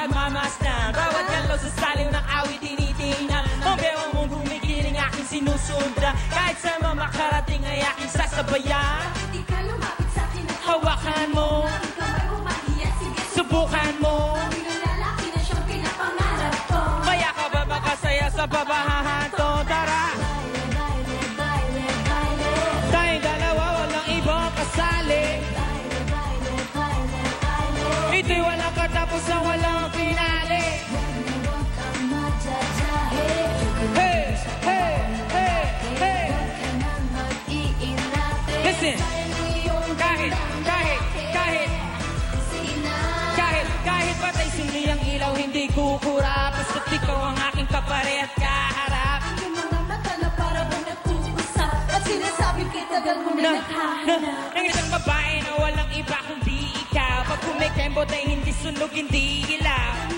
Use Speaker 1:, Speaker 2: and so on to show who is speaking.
Speaker 1: nagmamasdan. Bawat galaw sa saliw ng awit tinitingnan. Ang bewang mong gumigiling aking sinusundan. Kahit sa makarating ay aking sasabayan.
Speaker 2: Di ka lumapit sa'kin at
Speaker 1: Hawakan mo,
Speaker 2: aking kamay umahiya. Sige,
Speaker 1: subukan mo.
Speaker 2: ng lalaki na siyang pinapangarap ko.
Speaker 1: Kaya ka ba makasaya sa babahahan to? Tara!
Speaker 2: Baile, baile, baile.
Speaker 1: Tayong dalawa, walang ibang kasali.
Speaker 2: Baile, baile, baile, baile.
Speaker 1: Ito'y walang katapusan, walang finale.
Speaker 2: Huwag kang madadahe.
Speaker 1: Hey! Hey! Hey! Hey!
Speaker 2: Huwag ka nang mag-iinate.
Speaker 1: Listen! Kahit patay sumi ang ilaw, hindi kukurap. Basta't ikaw ang aking kapare at kaharap.
Speaker 2: Yung mga mata na para bang nag-uusap. At sinasabi kay tagal mo na naghahanap.
Speaker 1: Ng isang babae na walang iba kundi ikaw. Pag kumikembot ay hindi sunog, hindi ilaw.